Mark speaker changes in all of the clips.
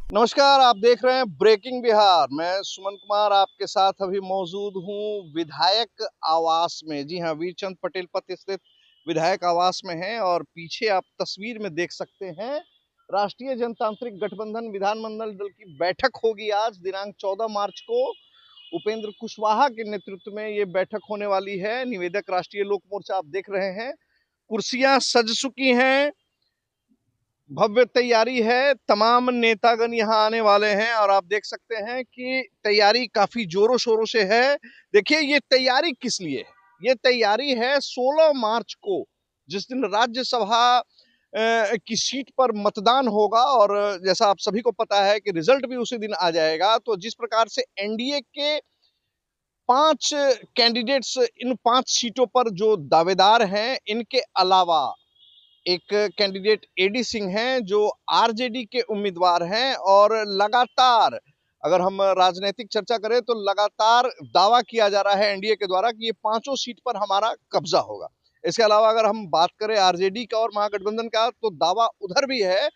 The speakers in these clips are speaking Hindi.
Speaker 1: नमस्कार, आप देख रहे हैं ब्रेकिंग बिहार। मैं सुमन कुमार आपके साथ अभी मौजूद हूँ विधायक आवास में। जी हाँ, वीरचंद पटेल पथ स्थित विधायक आवास में हैं और पीछे आप तस्वीर में देख सकते हैं राष्ट्रीय जनतांत्रिक गठबंधन विधानमंडल दल की बैठक होगी आज दिनांक 14 मार्च को। उपेंद्र कुशवाहा के नेतृत्व में ये बैठक होने वाली है। निवेदक राष्ट्रीय लोक मोर्चा आप देख रहे हैं, कुर्सियां सज चुकी हैं, भव्य तैयारी है। तमाम नेतागण यहाँ आने वाले हैं और आप देख सकते हैं कि तैयारी काफी जोरों शोरों से है। देखिए ये तैयारी किस लिए है? ये तैयारी है 16 मार्च को, जिस दिन राज्यसभा की सीट पर मतदान होगा और जैसा आप सभी को पता है कि रिजल्ट भी उसी दिन आ जाएगा। तो जिस प्रकार से एनडीए के 5 कैंडिडेट्स इन 5 सीटों पर जो दावेदार हैं, इनके अलावा एक कैंडिडेट एडी सिंह हैं जो आरजेडी के उम्मीदवार हैं और लगातार अगर हम राजनीतिक चर्चा करें तो लगातार दावा किया जा रहा है एनडीए के द्वारा कि ये पांचों सीट पर हमारा कब्जा होगा। इसके अलावा अगर हम बात करें आरजेडी का और महागठबंधन का तो दावा उधर भी है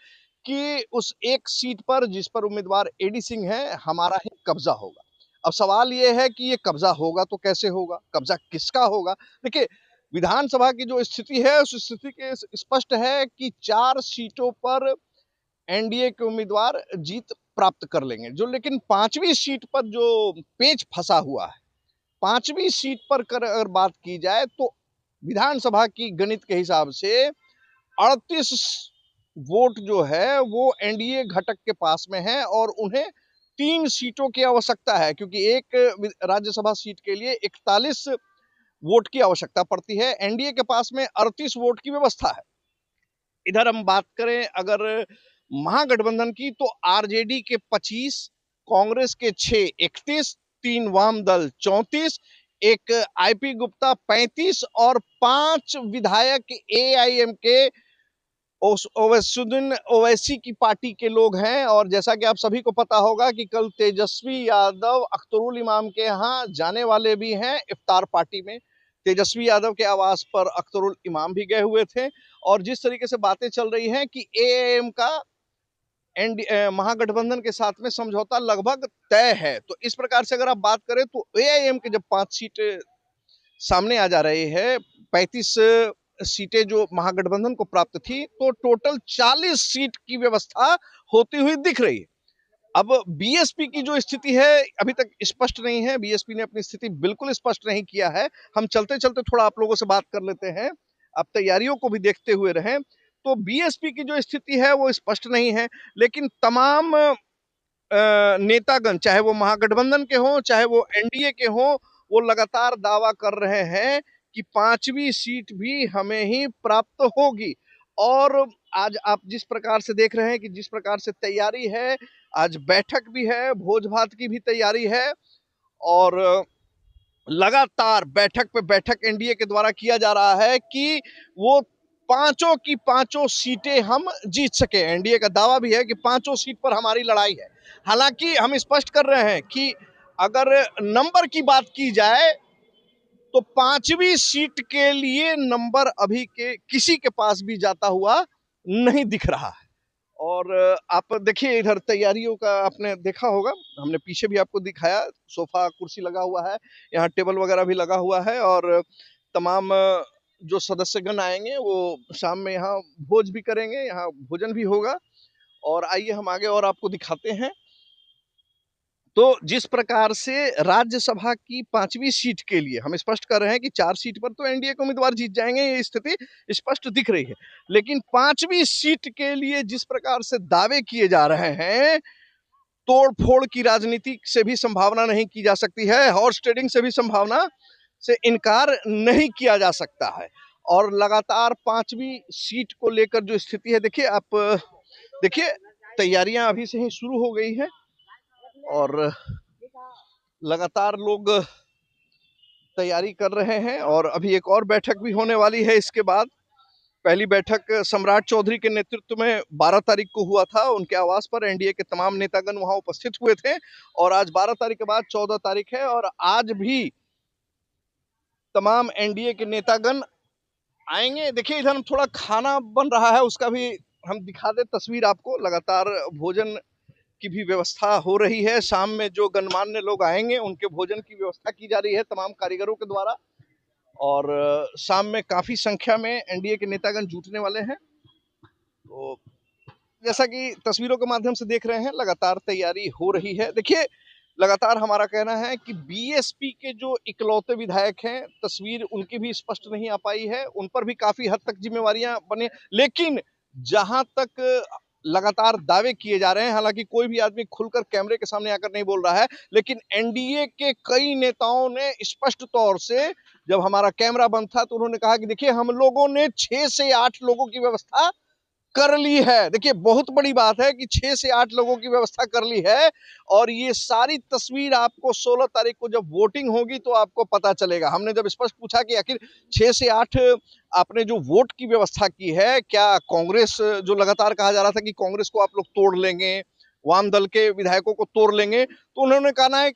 Speaker 1: कि उस एक सीट पर जिस पर उम्मीदवार एडी सिंह है हमारा ही कब्जा होगा। अब सवाल ये है कि ये कब्जा होगा तो कैसे होगा, कब्जा किसका होगा? देखिए, विधानसभा की जो स्थिति है उस स्थिति के स्पष्ट है कि 4 सीटों पर एनडीए के उम्मीदवार जीत प्राप्त कर लेंगे। जो लेकिन 5वीं सीट पर जो पेच फंसा हुआ है, 5वीं सीट पर अगर बात की जाए तो विधानसभा की गणित के हिसाब से 38 वोट जो है वो एनडीए घटक के पास में है और उन्हें 3 सीटों की आवश्यकता है, क्योंकि एक राज्यसभा सीट के लिए 41 वोट की आवश्यकता पड़ती है। एनडीए के पास में 38 वोट की व्यवस्था है। इधर हम बात करें अगर महागठबंधन की तो आरजेडी के 25, कांग्रेस के 6, 31, 3 वाम दल 34, एक आईपी गुप्ता 35 और 5 विधायक एआईएम के ओवैसुद्दीन ओवैसी की पार्टी के लोग हैं। और जैसा कि आप सभी को पता होगा कि कल तेजस्वी यादव अख्तरुल इमाम के यहाँ जाने वाले भी हैं इफ्तार पार्टी में। तेजस्वी यादव के आवास पर अख्तरुल इमाम भी गए हुए थे और जिस तरीके से बातें चल रही हैं कि एएम का महागठबंधन के साथ में समझौता लगभग तय है, तो इस प्रकार से अगर आप बात करें तो एआईएम के जब 5 सीट सामने आ जा रही है, 35 सीटें जो महागठबंधन को प्राप्त थी, तो टोटल 40 सीट की व्यवस्था होती हुई दिख रही है। अब बीएसपी की जो स्थिति है अभी तक स्पष्ट नहीं है। बीएसपी ने अपनी स्थिति बिल्कुल स्पष्ट नहीं किया है। हम चलते चलते थोड़ा आप लोगों से बात कर लेते हैं, आप तैयारियों को भी देखते हुए रहें। तो बीएसपी की जो स्थिति है वो स्पष्ट नहीं है, लेकिन तमाम नेतागण, चाहे वो महागठबंधन के हों चाहे वो एनडीए के हों, वो लगातार दावा कर रहे हैं कि 5वीं सीट भी हमें ही प्राप्त होगी। और आज आप जिस प्रकार से देख रहे हैं कि जिस प्रकार से तैयारी है, आज बैठक भी है, भोज भात की भी तैयारी है और लगातार बैठक पे बैठक एनडीए के द्वारा किया जा रहा है कि वो पांचों की पांचों सीटें हम जीत सके। एनडीए का दावा भी है कि पांचों सीट पर हमारी लड़ाई है। हालांकि हम स्पष्ट कर रहे हैं कि अगर नंबर की बात की जाए तो 5वीं सीट के लिए नंबर अभी के किसी के पास भी जाता हुआ नहीं दिख रहा है। और आप देखिए इधर तैयारियों का आपने देखा होगा, हमने पीछे भी आपको दिखाया, सोफा कुर्सी लगा हुआ है, यहाँ टेबल वगैरह भी लगा हुआ है और तमाम जो सदस्यगण आएंगे वो शाम में यहाँ भोज भी करेंगे, यहाँ भोजन भी होगा। और आइए हम आगे और आपको दिखाते हैं। तो जिस प्रकार से राज्यसभा की 5वीं सीट के लिए हम स्पष्ट कर रहे हैं कि 4 सीट पर तो एनडीए के उम्मीदवार जीत जाएंगे, ये स्थिति स्पष्ट दिख रही है। लेकिन 5वीं सीट के लिए जिस प्रकार से दावे किए जा रहे हैं, तोड़ फोड़ की राजनीति से भी संभावना नहीं की जा सकती है, हॉर्स ट्रेडिंग से भी संभावना से इनकार नहीं किया जा सकता है। और लगातार 5वीं सीट को लेकर जो स्थिति है, देखिए आप देखिए तैयारियां अभी से ही शुरू हो गई हैं और लगातार लोग तैयारी कर रहे हैं। और अभी एक और बैठक भी होने वाली है इसके बाद। पहली बैठक सम्राट चौधरी के नेतृत्व में 12 तारीख को हुआ था, उनके आवास पर एनडीए के तमाम नेतागण वहां उपस्थित हुए थे। और आज 12 तारीख के बाद 14 तारीख है और आज भी तमाम एनडीए के नेतागण आएंगे। देखिए इधर हम थोड़ा खाना बन रहा है, उसका भी हम दिखा दे तस्वीर आपको। लगातार भोजन की भी व्यवस्था हो रही है। शाम में जो गणमान्य लोग आएंगे उनके भोजन की व्यवस्था की जा रही है तमाम कारीगरों के द्वारा। और शाम में काफी संख्या में एनडीए के नेतागण जुटने वाले हैं। तो जैसा कि तस्वीरों के माध्यम से देख रहे हैं, लगातार तैयारी हो रही है। देखिए, लगातार हमारा कहना है कि बीएसपी के जो इकलौते विधायक हैं, तस्वीर उनकी भी स्पष्ट नहीं आ पाई है, उन पर भी काफी हद तक जिम्मेवारियां बने। लेकिन जहां तक लगातार दावे किए जा रहे हैं, हालांकि कोई भी आदमी खुलकर कैमरे के सामने आकर नहीं बोल रहा है, लेकिन एनडीए के कई नेताओं ने स्पष्ट तौर से, जब हमारा कैमरा बंद था तो उन्होंने कहा कि देखिए, हम लोगों ने 6 से 8 लोगों की व्यवस्था कर ली है। देखिए, बहुत बड़ी बात है कि 6 से 8 लोगों की व्यवस्था कर ली है। और ये सारी तस्वीर आपको 16 तारीख को जब वोटिंग होगी तो आपको पता चलेगा। हमने जब स्पष्ट पूछा कि आखिर 6 से 8 आपने जो वोट की व्यवस्था की है, क्या कांग्रेस, जो लगातार कहा जा रहा था कि कांग्रेस को आप लोग तोड़ लेंगे, वाम दल के विधायकों को तोड़ लेंगे, तो उन्होंने कहा है,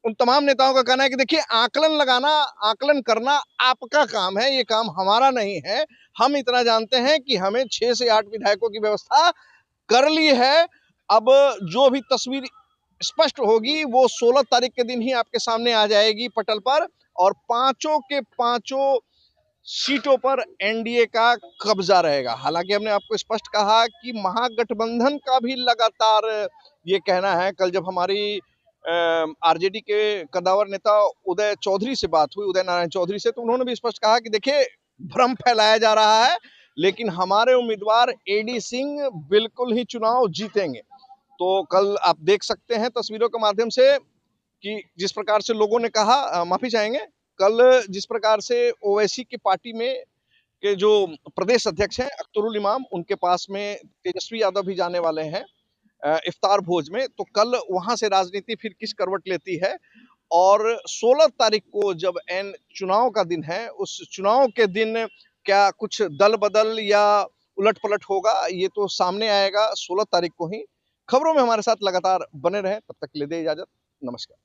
Speaker 1: उन तमाम नेताओं का कहना है कि देखिए, आकलन लगाना, आकलन करना आपका काम है, ये काम हमारा नहीं है। हम इतना जानते हैं कि हमें 6 से 8 विधायकों की व्यवस्था कर ली है। अब जो भी तस्वीर स्पष्ट होगी वो 16 तारीख के दिन ही आपके सामने आ जाएगी पटल पर। और पांचों के पांचों सीटों पर एनडीए का कब्जा रहेगा। हालांकि हमने आपको स्पष्ट कहा कि महागठबंधन का भी लगातार ये कहना है। कल जब हमारी आरजेडी के कद्दावर नेता उदय चौधरी से बात हुई, उदय नारायण चौधरी से, तो उन्होंने भी स्पष्ट कहा कि देखिए, भ्रम फैलाया जा रहा है, लेकिन हमारे उम्मीदवार एडी सिंह बिल्कुल ही चुनाव जीतेंगे। तो कल आप देख सकते हैं तस्वीरों के माध्यम से कि जिस प्रकार से लोगों ने कहा, माफी चाहेंगे, कल जिस प्रकार से ओवैसी की पार्टी में के जो प्रदेश अध्यक्ष हैं अख्तरुल इमाम, उनके पास में तेजस्वी यादव भी जाने वाले हैं इफ्तार भोज में। तो कल वहां से राजनीति फिर किस करवट लेती है। और 16 तारीख को जब एन चुनाव का दिन है, उस चुनाव के दिन क्या कुछ दल बदल या उलट पलट होगा, ये तो सामने आएगा 16 तारीख को ही। खबरों में हमारे साथ लगातार बने रहें, तब तक के लिए दे इजाजत। नमस्कार।